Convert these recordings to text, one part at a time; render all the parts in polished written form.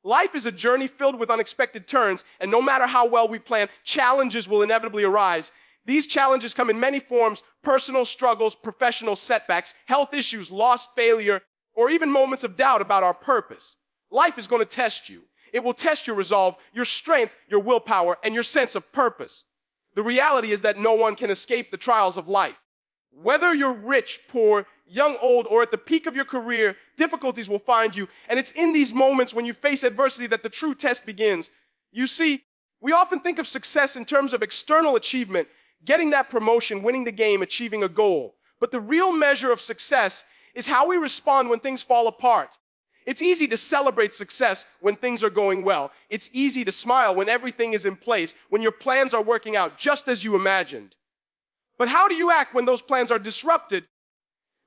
Life is a journey filled with unexpected turns, and no matter how well we plan, challenges will inevitably arise. These challenges come in many forms: personal struggles, professional setbacks, health issues, loss, failure, or even moments of doubt about our purpose. Life is going to test you. It will test your resolve, your strength, your willpower, and your sense of purpose. The reality is that no one can escape the trials of life. Whether you're rich, poor, young, old, or at the peak of your career, difficulties will find you. And it's in these moments when you face adversity that the true test begins. You see, we often think of success in terms of external achievement, getting that promotion, winning the game, achieving a goal. But the real measure of success is how we respond when things fall apart. It's easy to celebrate success when things are going well. It's easy to smile when everything is in place, when your plans are working out just as you imagined. But how do you act when those plans are disrupted?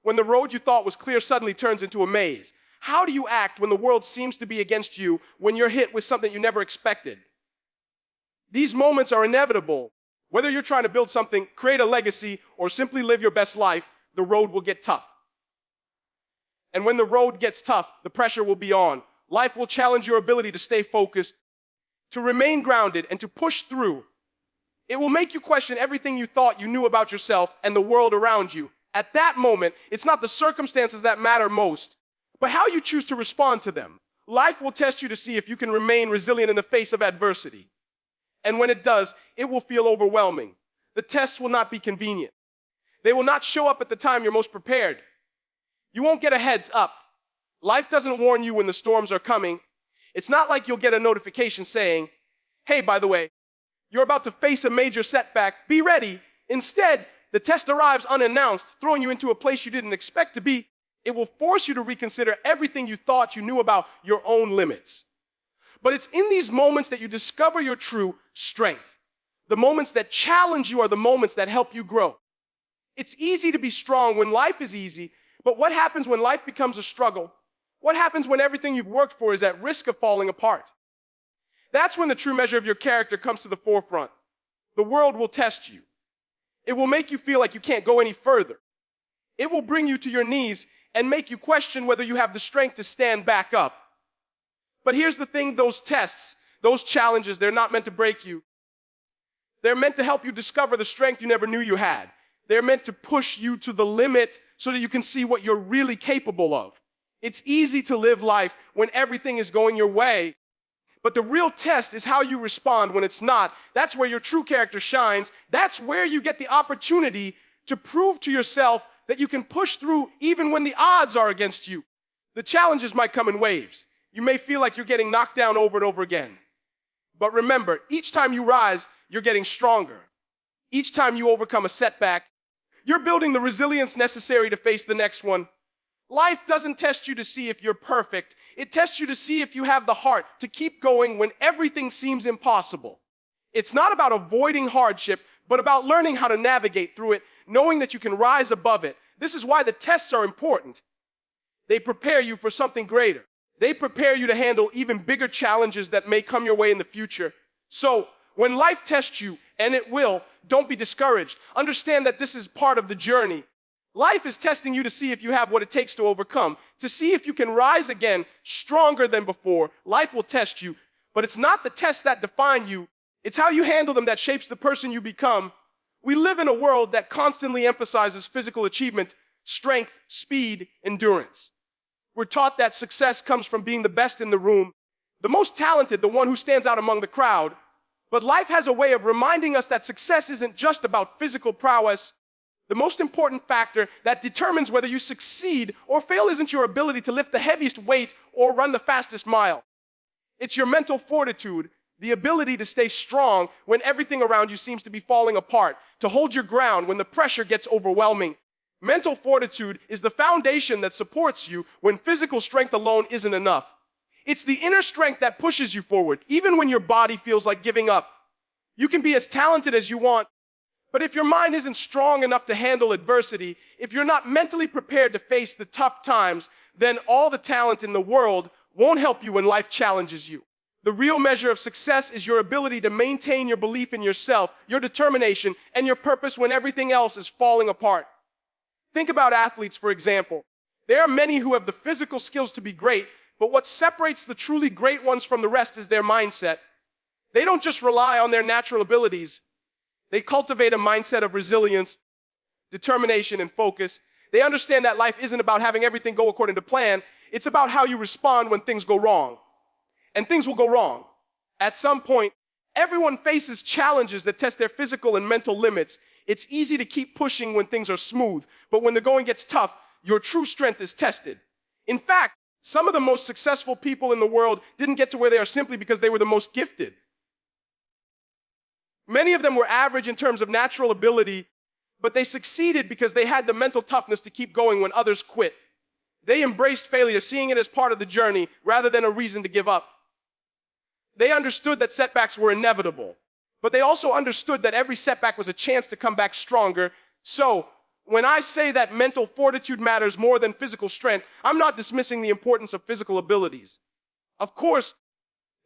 When the road you thought was clear suddenly turns into a maze? How do you act when the world seems to be against you, when you're hit with something you never expected? These moments are inevitable. Whether you're trying to build something, create a legacy, or simply live your best life, the road will get tough. And when the road gets tough, the pressure will be on. Life will challenge your ability to stay focused, to remain grounded, and to push through. It will make you question everything you thought you knew about yourself and the world around you. At that moment, it's not the circumstances that matter most, but how you choose to respond to them. Life will test you to see if you can remain resilient in the face of adversity. And when it does, it will feel overwhelming. The tests will not be convenient. They will not show up at the time you're most prepared. You won't get a heads up. Life doesn't warn you when the storms are coming. It's not like you'll get a notification saying, "Hey, by the way, you're about to face a major setback. Be ready." Instead, the test arrives unannounced, throwing you into a place you didn't expect to be. It will force you to reconsider everything you thought you knew about your own limits. But it's in these moments that you discover your true strength. The moments that challenge you are the moments that help you grow. It's easy to be strong when life is easy, but what happens when life becomes a struggle? What happens when everything you've worked for is at risk of falling apart? That's when the true measure of your character comes to the forefront. The world will test you. It will make you feel like you can't go any further. It will bring you to your knees and make you question whether you have the strength to stand back up. But here's the thing, those tests, those challenges, they're not meant to break you. They're meant to help you discover the strength you never knew you had. They're meant to push you to the limit so that you can see what you're really capable of. It's easy to live life when everything is going your way. But the real test is how you respond when it's not. That's where your true character shines. That's where you get the opportunity to prove to yourself that you can push through even when the odds are against you. The challenges might come in waves. You may feel like you're getting knocked down over and over again. But remember, each time you rise, you're getting stronger. Each time you overcome a setback, you're building the resilience necessary to face the next one. Life doesn't test you to see if you're perfect. It tests you to see if you have the heart to keep going when everything seems impossible. It's not about avoiding hardship, but about learning how to navigate through it, knowing that you can rise above it. This is why the tests are important. They prepare you for something greater. They prepare you to handle even bigger challenges that may come your way in the future. So, when life tests you, and it will, don't be discouraged. Understand that this is part of the journey. Life is testing you to see if you have what it takes to overcome, to see if you can rise again stronger than before. Life will test you, but it's not the tests that define you. It's how you handle them that shapes the person you become. We live in a world that constantly emphasizes physical achievement, strength, speed, endurance. We're taught that success comes from being the best in the room, the most talented, the one who stands out among the crowd. But life has a way of reminding us that success isn't just about physical prowess. The most important factor that determines whether you succeed or fail isn't your ability to lift the heaviest weight or run the fastest mile. It's your mental fortitude, the ability to stay strong when everything around you seems to be falling apart, to hold your ground when the pressure gets overwhelming. Mental fortitude is the foundation that supports you when physical strength alone isn't enough. It's the inner strength that pushes you forward, even when your body feels like giving up. You can be as talented as you want, but if your mind isn't strong enough to handle adversity, if you're not mentally prepared to face the tough times, then all the talent in the world won't help you when life challenges you. The real measure of success is your ability to maintain your belief in yourself, your determination, and your purpose when everything else is falling apart. Think about athletes, for example. There are many who have the physical skills to be great, But what separates the truly great ones from the rest is their mindset. They don't just rely on their natural abilities. They cultivate a mindset of resilience, determination, and focus. They understand that life isn't about having everything go according to plan. It's about how you respond when things go wrong. And things will go wrong. At some point, everyone faces challenges that test their physical and mental limits. It's easy to keep pushing when things are smooth, but when the going gets tough, your true strength is tested. In fact, some of the most successful people in the world didn't get to where they are simply because they were the most gifted. Many of them were average in terms of natural ability, but they succeeded because they had the mental toughness to keep going when others quit. They embraced failure, seeing it as part of the journey rather than a reason to give up. They understood that setbacks were inevitable, but they also understood that every setback was a chance to come back stronger. So, when I say that mental fortitude matters more than physical strength, I'm not dismissing the importance of physical abilities. Of course,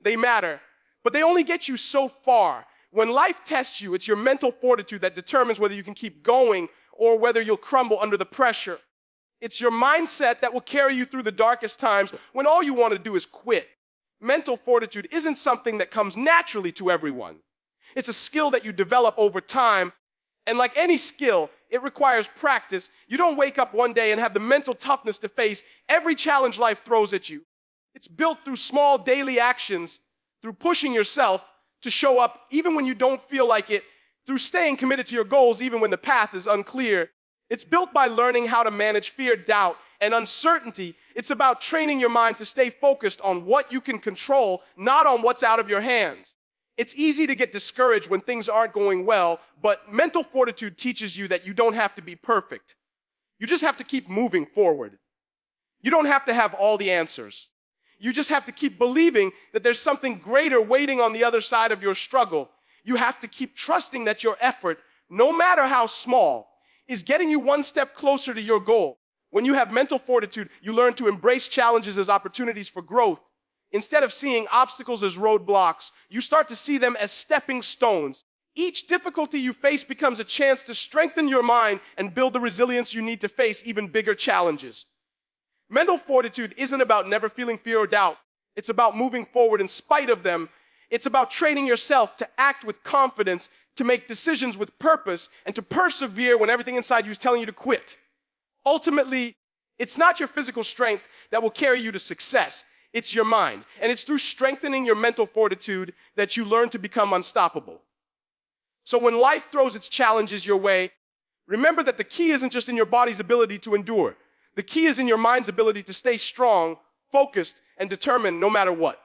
they matter, but they only get you so far. When life tests you, it's your mental fortitude that determines whether you can keep going or whether you'll crumble under the pressure. It's your mindset that will carry you through the darkest times when all you want to do is quit. Mental fortitude isn't something that comes naturally to everyone. It's a skill that you develop over time, and like any skill, it requires practice. You don't wake up one day and have the mental toughness to face every challenge life throws at you. It's built through small daily actions, through pushing yourself to show up even when you don't feel like it, through staying committed to your goals even when the path is unclear. It's built by learning how to manage fear, doubt, and uncertainty. It's about training your mind to stay focused on what you can control, not on what's out of your hands. It's easy to get discouraged when things aren't going well, but mental fortitude teaches you that you don't have to be perfect. You just have to keep moving forward. You don't have to have all the answers. You just have to keep believing that there's something greater waiting on the other side of your struggle. You have to keep trusting that your effort, no matter how small, is getting you one step closer to your goal. When you have mental fortitude, you learn to embrace challenges as opportunities for growth. Instead of seeing obstacles as roadblocks, you start to see them as stepping stones. Each difficulty you face becomes a chance to strengthen your mind and build the resilience you need to face even bigger challenges. Mental fortitude isn't about never feeling fear or doubt. It's about moving forward in spite of them. It's about training yourself to act with confidence, to make decisions with purpose, and to persevere when everything inside you is telling you to quit. Ultimately, it's not your physical strength that will carry you to success. It's your mind. And it's through strengthening your mental fortitude that you learn to become unstoppable. So when life throws its challenges your way, remember that the key isn't just in your body's ability to endure. The key is in your mind's ability to stay strong, focused, and determined no matter what.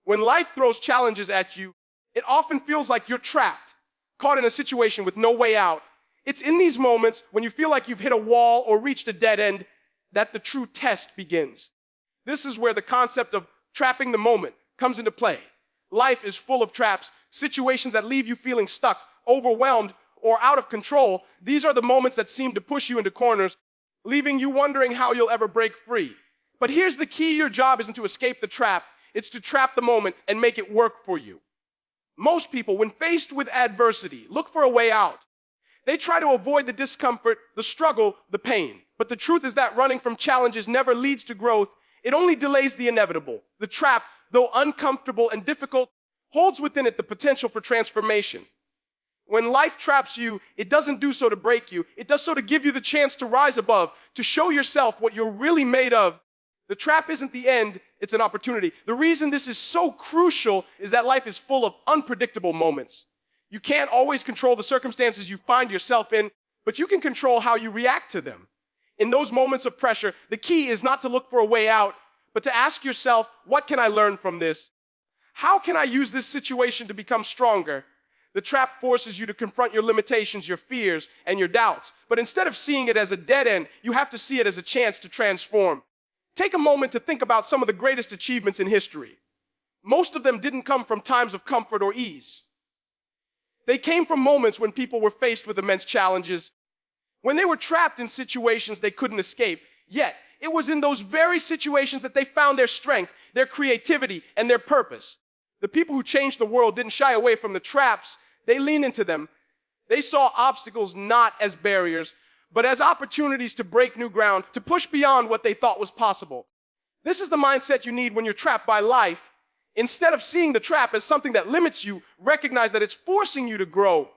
When life throws challenges at you, it often feels like you're trapped, caught in a situation with no way out. It's in these moments when you feel like you've hit a wall or reached a dead end that the true test begins. This is where the concept of trapping the moment comes into play. Life is full of traps, situations that leave you feeling stuck, overwhelmed, or out of control. These are the moments that seem to push you into corners, leaving you wondering how you'll ever break free. But here's the key: your job isn't to escape the trap, it's to trap the moment and make it work for you. Most people, when faced with adversity, look for a way out. They try to avoid the discomfort, the struggle, the pain. But the truth is that running from challenges never leads to growth. It only delays the inevitable. The trap, though uncomfortable and difficult, holds within it the potential for transformation. When life traps you, it doesn't do so to break you. It does so to give you the chance to rise above, to show yourself what you're really made of. The trap isn't the end, it's an opportunity. The reason this is so crucial is that life is full of unpredictable moments. You can't always control the circumstances you find yourself in, but you can control how you react to them. In those moments of pressure, the key is not to look for a way out, but to ask yourself, what can I learn from this? How can I use this situation to become stronger? The trap forces you to confront your limitations, your fears, and your doubts. But instead of seeing it as a dead end, you have to see it as a chance to transform. Take a moment to think about some of the greatest achievements in history. Most of them didn't come from times of comfort or ease. They came from moments when people were faced with immense challenges, when they were trapped in situations they couldn't escape. Yet, it was in those very situations that they found their strength, their creativity, and their purpose. The people who changed the world didn't shy away from the traps. They leaned into them. They saw obstacles not as barriers, but as opportunities to break new ground, to push beyond what they thought was possible. This is the mindset you need when you're trapped by life. Instead of seeing the trap as something that limits you, recognize that it's forcing you to grow.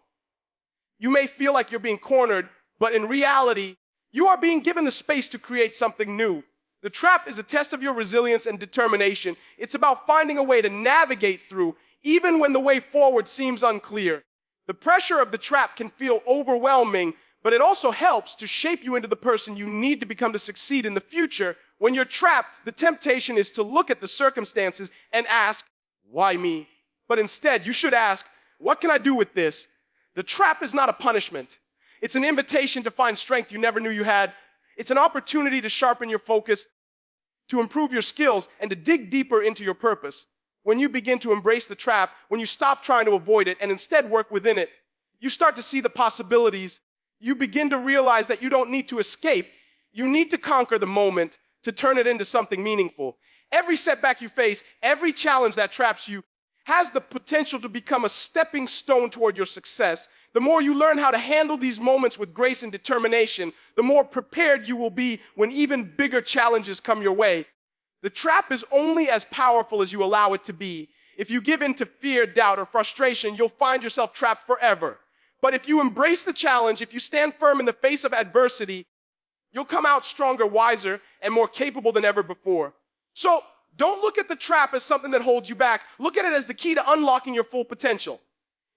You may feel like you're being cornered, but in reality, you are being given the space to create something new. The trap is a test of your resilience and determination. It's about finding a way to navigate through, even when the way forward seems unclear. The pressure of the trap can feel overwhelming, but it also helps to shape you into the person you need to become to succeed in the future. When you're trapped, the temptation is to look at the circumstances and ask, why me? But instead, you should ask, what can I do with this? The trap is not a punishment. It's an invitation to find strength you never knew you had. It's an opportunity to sharpen your focus, to improve your skills, and to dig deeper into your purpose. When you begin to embrace the trap, when you stop trying to avoid it and instead work within it, you start to see the possibilities. You begin to realize that you don't need to escape. You need to conquer the moment to turn it into something meaningful. Every setback you face, every challenge that traps you, has the potential to become a stepping stone toward your success. The more you learn how to handle these moments with grace and determination, the more prepared you will be when even bigger challenges come your way. The trap is only as powerful as you allow it to be. If you give in to fear, doubt, or frustration, you'll find yourself trapped forever. But if you embrace the challenge, if you stand firm in the face of adversity, you'll come out stronger, wiser, and more capable than ever before. So don't look at the trap as something that holds you back. Look at it as the key to unlocking your full potential.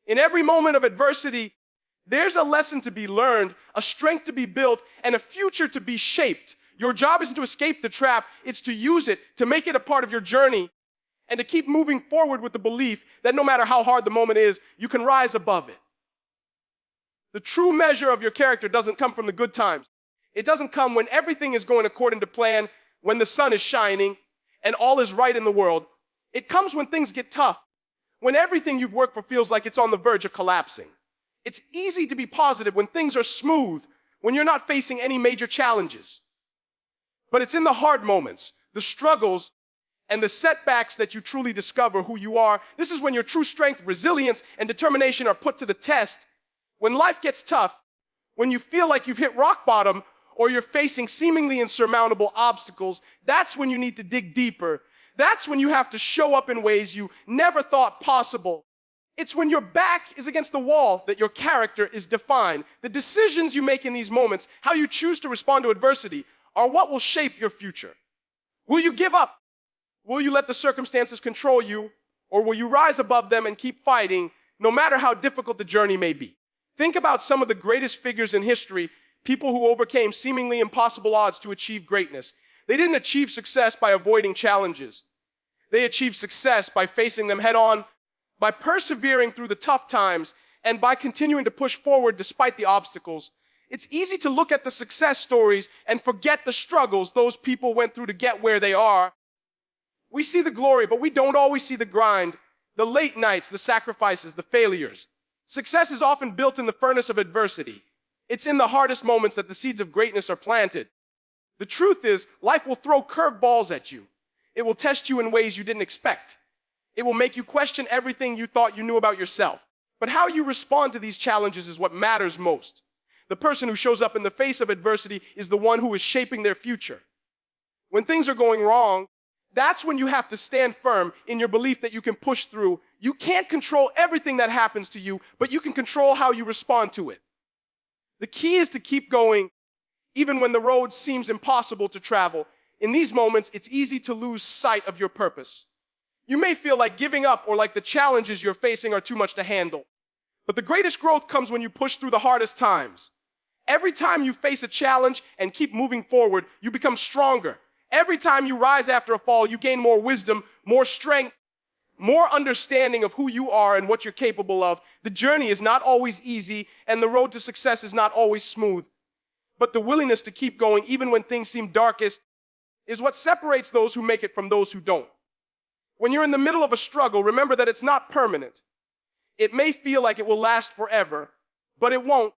In every moment of adversity, there's a lesson to be learned, a strength to be built, and a future to be shaped. Your job isn't to escape the trap, it's to use it, to make it a part of your journey, and to keep moving forward with the belief that no matter how hard the moment is, you can rise above it. The true measure of your character doesn't come from the good times. It doesn't come when everything is going according to plan, when the sun is shining, and all is right in the world. It comes when things get tough, when everything you've worked for feels like it's on the verge of collapsing. It's easy to be positive when things are smooth, when you're not facing any major challenges. But it's in the hard moments, the struggles, and the setbacks that you truly discover who you are. This is when your true strength, resilience, and determination are put to the test. When life gets tough, when you feel like you've hit rock bottom, or you're facing seemingly insurmountable obstacles, that's when you need to dig deeper. That's when you have to show up in ways you never thought possible. It's when your back is against the wall that your character is defined. The decisions you make in these moments, how you choose to respond to adversity, are what will shape your future. Will you give up? Will you let the circumstances control you? Or will you rise above them and keep fighting, no matter how difficult the journey may be? Think about some of the greatest figures in history, people who overcame seemingly impossible odds to achieve greatness. They didn't achieve success by avoiding challenges. They achieved success by facing them head on, by persevering through the tough times, and by continuing to push forward despite the obstacles. It's easy to look at the success stories and forget the struggles those people went through to get where they are. We see the glory, but we don't always see the grind, the late nights, the sacrifices, the failures. Success is often built in the furnace of adversity. It's in the hardest moments that the seeds of greatness are planted. The truth is, life will throw curveballs at you. It will test you in ways you didn't expect. It will make you question everything you thought you knew about yourself. But how you respond to these challenges is what matters most. The person who shows up in the face of adversity is the one who is shaping their future. When things are going wrong, that's when you have to stand firm in your belief that you can push through. You can't control everything that happens to you, but you can control how you respond to it. The key is to keep going, even when the road seems impossible to travel. In these moments, it's easy to lose sight of your purpose. You may feel like giving up or like the challenges you're facing are too much to handle. But the greatest growth comes when you push through the hardest times. Every time you face a challenge and keep moving forward, you become stronger. Every time you rise after a fall, you gain more wisdom, more strength, more understanding of who you are and what you're capable of. The journey is not always easy, and the road to success is not always smooth. But the willingness to keep going, even when things seem darkest, is what separates those who make it from those who don't. When you're in the middle of a struggle, remember that it's not permanent. It may feel like it will last forever, but it won't.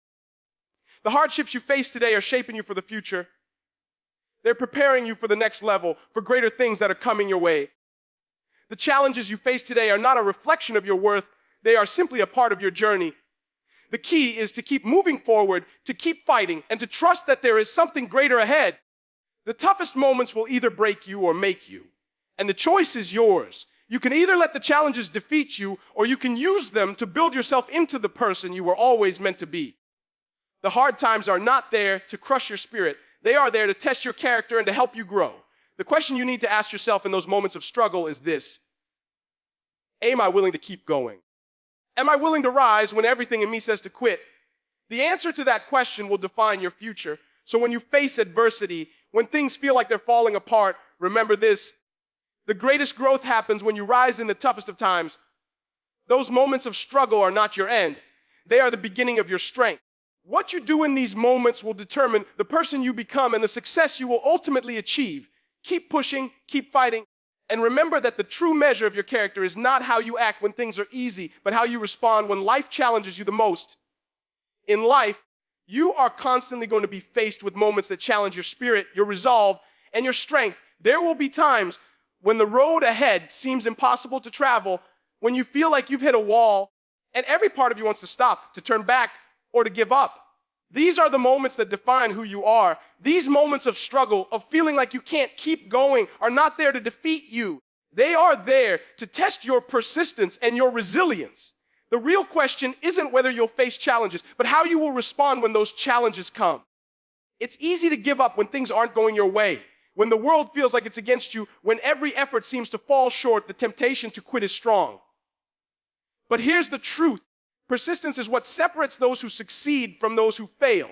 The hardships you face today are shaping you for the future. They're preparing you for the next level, for greater things that are coming your way. The challenges you face today are not a reflection of your worth. They are simply a part of your journey. The key is to keep moving forward, to keep fighting, and to trust that there is something greater ahead. The toughest moments will either break you or make you, and the choice is yours. You can either let the challenges defeat you, or you can use them to build yourself into the person you were always meant to be. The hard times are not there to crush your spirit. They are there to test your character and to help you grow. The question you need to ask yourself in those moments of struggle is this: am I willing to keep going? Am I willing to rise when everything in me says to quit? The answer to that question will define your future. So when you face adversity, when things feel like they're falling apart, remember this: the greatest growth happens when you rise in the toughest of times. Those moments of struggle are not your end. They are the beginning of your strength. What you do in these moments will determine the person you become and the success you will ultimately achieve. Keep pushing, keep fighting, and remember that the true measure of your character is not how you act when things are easy, but how you respond when life challenges you the most. In life, you are constantly going to be faced with moments that challenge your spirit, your resolve, and your strength. There will be times when the road ahead seems impossible to travel, when you feel like you've hit a wall, and every part of you wants to stop, to turn back, or to give up. These are the moments that define who you are. These moments of struggle, of feeling like you can't keep going, are not there to defeat you. They are there to test your persistence and your resilience. The real question isn't whether you'll face challenges, but how you will respond when those challenges come. It's easy to give up when things aren't going your way, when the world feels like it's against you, when every effort seems to fall short. The temptation to quit is strong. But here's the truth. Persistence is what separates those who succeed from those who fail.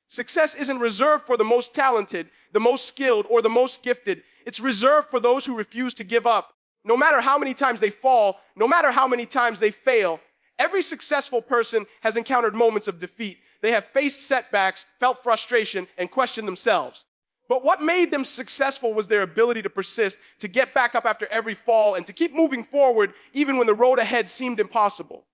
Success isn't reserved for the most talented, the most skilled, or the most gifted. It's reserved for those who refuse to give up. No matter how many times they fall, no matter how many times they fail, every successful person has encountered moments of defeat. They have faced setbacks, felt frustration, and questioned themselves. But what made them successful was their ability to persist, to get back up after every fall, and to keep moving forward even when the road ahead seemed impossible.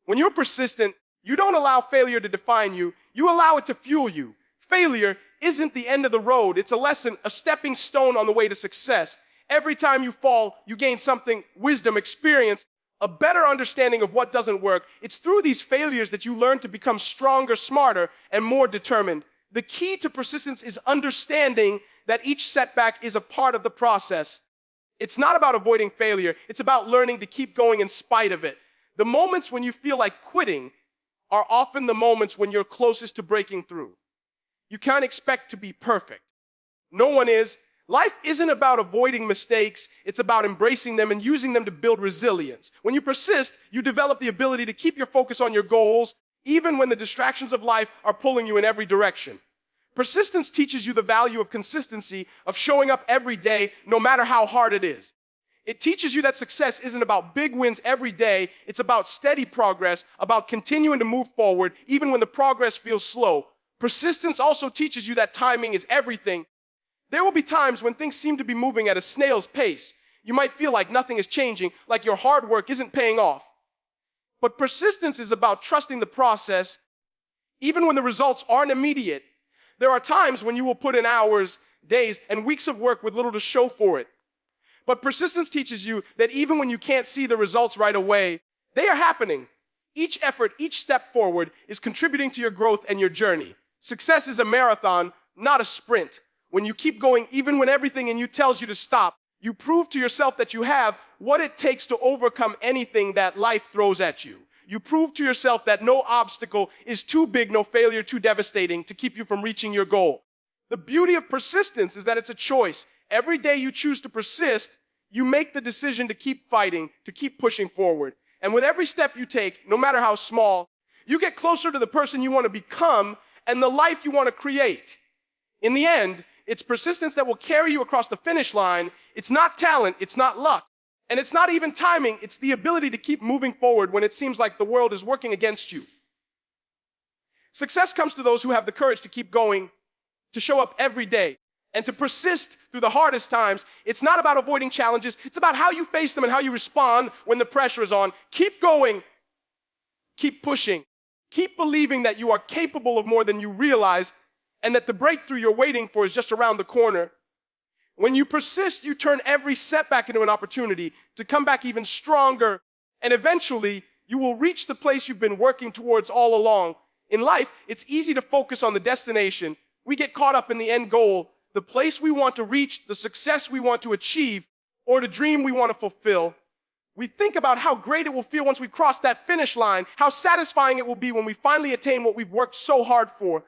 When you're persistent, you don't allow failure to define you. You allow it to fuel you. Failure isn't the end of the road. It's a lesson, a stepping stone on the way to success. Every time you fall, you gain something: wisdom, experience, a better understanding of what doesn't work. It's through these failures that you learn to become stronger, smarter, and more determined. The key to persistence is understanding that each setback is a part of the process. It's not about avoiding failure. It's about learning to keep going in spite of it. The moments when you feel like quitting are often the moments when you're closest to breaking through. You can't expect to be perfect. No one is. Life isn't about avoiding mistakes. It's about embracing them and using them to build resilience. When you persist, you develop the ability to keep your focus on your goals, even when the distractions of life are pulling you in every direction. Persistence teaches you the value of consistency, of showing up every day, no matter how hard it is. It teaches you that success isn't about big wins every day. It's about steady progress, about continuing to move forward, even when the progress feels slow. Persistence also teaches you that timing is everything. There will be times when things seem to be moving at a snail's pace. You might feel like nothing is changing, like your hard work isn't paying off. But persistence is about trusting the process, even when the results aren't immediate. There are times when you will put in hours, days, and weeks of work with little to show for it. But persistence teaches you that even when you can't see the results right away, they are happening. Each effort, each step forward is contributing to your growth and your journey. Success is a marathon, not a sprint. When you keep going, even when everything in you tells you to stop, you prove to yourself that you have what it takes to overcome anything that life throws at you. You prove to yourself that no obstacle is too big, no failure too devastating to keep you from reaching your goal. The beauty of persistence is that it's a choice. Every day you choose to persist, you make the decision to keep fighting, to keep pushing forward. And with every step you take, no matter how small, you get closer to the person you want to become and the life you want to create. In the end, it's persistence that will carry you across the finish line. It's not talent, it's not luck, and it's not even timing. It's the ability to keep moving forward when it seems like the world is working against you. Success comes to those who have the courage to keep going, to show up every day, and to persist through the hardest times. It's not about avoiding challenges. It's about how you face them and how you respond when the pressure is on. Keep going. Keep pushing. Keep believing that you are capable of more than you realize and that the breakthrough you're waiting for is just around the corner. When you persist, you turn every setback into an opportunity to come back even stronger, and eventually you will reach the place you've been working towards all along. In life, it's easy to focus on the destination. We get caught up in the end goal, the place we want to reach, the success we want to achieve, or the dream we want to fulfill, we think about how great it will feel once we cross that finish line, how satisfying it will be when we finally attain what we've worked so hard for.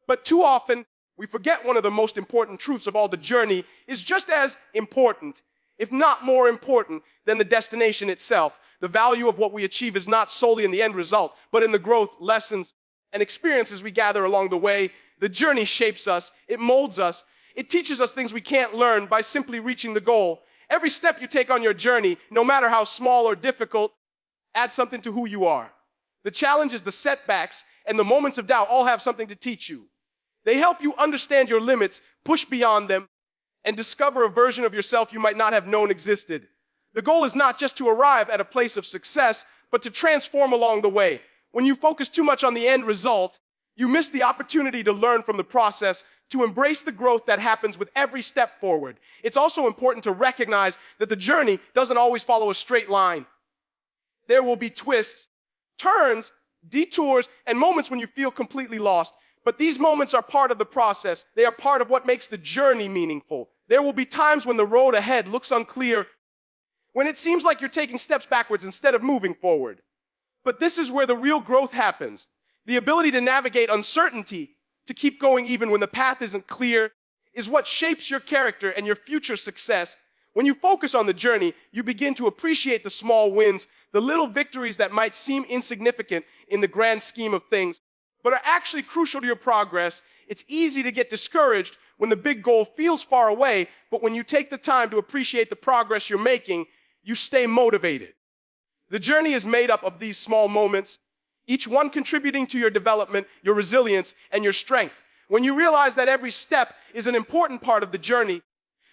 But too often, we forget one of the most important truths of all: the journey is just as important, if not more important, than the destination itself. The value of what we achieve is not solely in the end result, but in the growth, lessons, and experiences we gather along the way. The journey shapes us, it molds us, it teaches us things we can't learn by simply reaching the goal. Every step you take on your journey, no matter how small or difficult, adds something to who you are. The challenges, the setbacks, and the moments of doubt all have something to teach you. They help you understand your limits, push beyond them, and discover a version of yourself you might not have known existed. The goal is not just to arrive at a place of success, but to transform along the way. When you focus too much on the end result, you miss the opportunity to learn from the process, to embrace the growth that happens with every step forward. It's also important to recognize that the journey doesn't always follow a straight line. There will be twists, turns, detours, and moments when you feel completely lost. But these moments are part of the process. They are part of what makes the journey meaningful. There will be times when the road ahead looks unclear, when it seems like you're taking steps backwards instead of moving forward. But this is where the real growth happens. The ability to navigate uncertainty, to keep going even when the path isn't clear, is what shapes your character and your future success. When you focus on the journey, you begin to appreciate the small wins, the little victories that might seem insignificant in the grand scheme of things, but are actually crucial to your progress. It's easy to get discouraged when the big goal feels far away, but when you take the time to appreciate the progress you're making, you stay motivated. The journey is made up of these small moments, each one contributing to your development, your resilience, and your strength. When you realize that every step is an important part of the journey,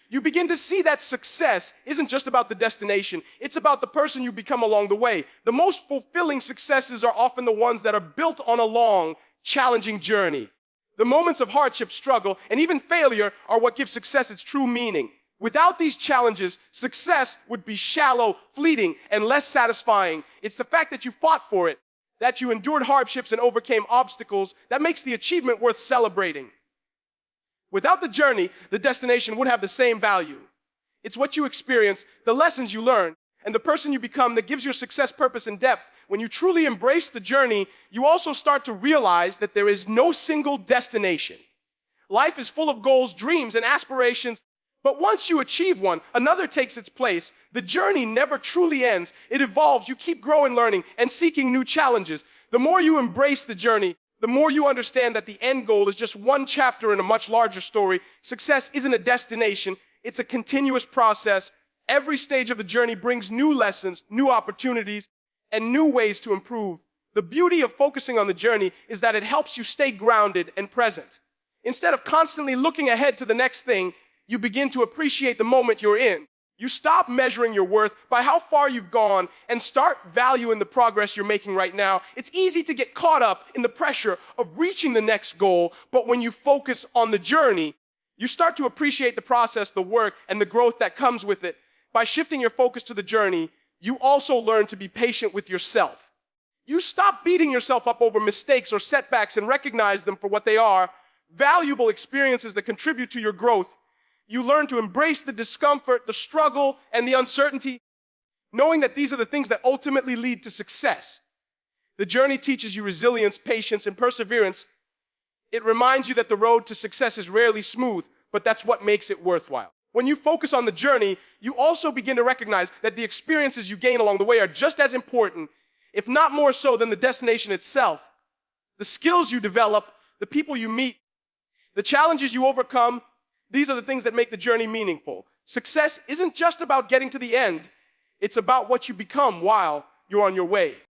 you begin to see that success isn't just about the destination, it's about the person you become along the way. The most fulfilling successes are often the ones that are built on a long, challenging journey. The moments of hardship, struggle, and even failure are what give success its true meaning. Without these challenges, success would be shallow, fleeting, and less satisfying. It's the fact that you fought for it, that you endured hardships and overcame obstacles, that makes the achievement worth celebrating. Without the journey, the destination would have the same value. It's what you experience, the lessons you learn, and the person you become that gives your success purpose and depth. When you truly embrace the journey, you also start to realize that there is no single destination. Life is full of goals, dreams, and aspirations, but once you achieve one, another takes its place. The journey never truly ends. It evolves. You keep growing, learning, and seeking new challenges. The more you embrace the journey, the more you understand that the end goal is just one chapter in a much larger story. Success isn't a destination. It's a continuous process. Every stage of the journey brings new lessons, new opportunities, and new ways to improve. The beauty of focusing on the journey is that it helps you stay grounded and present. Instead of constantly looking ahead to the next thing, you begin to appreciate the moment you're in. You stop measuring your worth by how far you've gone and start valuing the progress you're making right now. It's easy to get caught up in the pressure of reaching the next goal, but when you focus on the journey, you start to appreciate the process, the work, and the growth that comes with it. By shifting your focus to the journey, you also learn to be patient with yourself. You stop beating yourself up over mistakes or setbacks and recognize them for what they are, valuable experiences that contribute to your growth. You learn to embrace the discomfort, the struggle, and the uncertainty, knowing that these are the things that ultimately lead to success. The journey teaches you resilience, patience, and perseverance. It reminds you that the road to success is rarely smooth, but that's what makes it worthwhile. When you focus on the journey, you also begin to recognize that the experiences you gain along the way are just as important, if not more so, than the destination itself. The skills you develop, the people you meet, the challenges you overcome, these are the things that make the journey meaningful. Success isn't just about getting to the end. It's about what you become while you're on your way.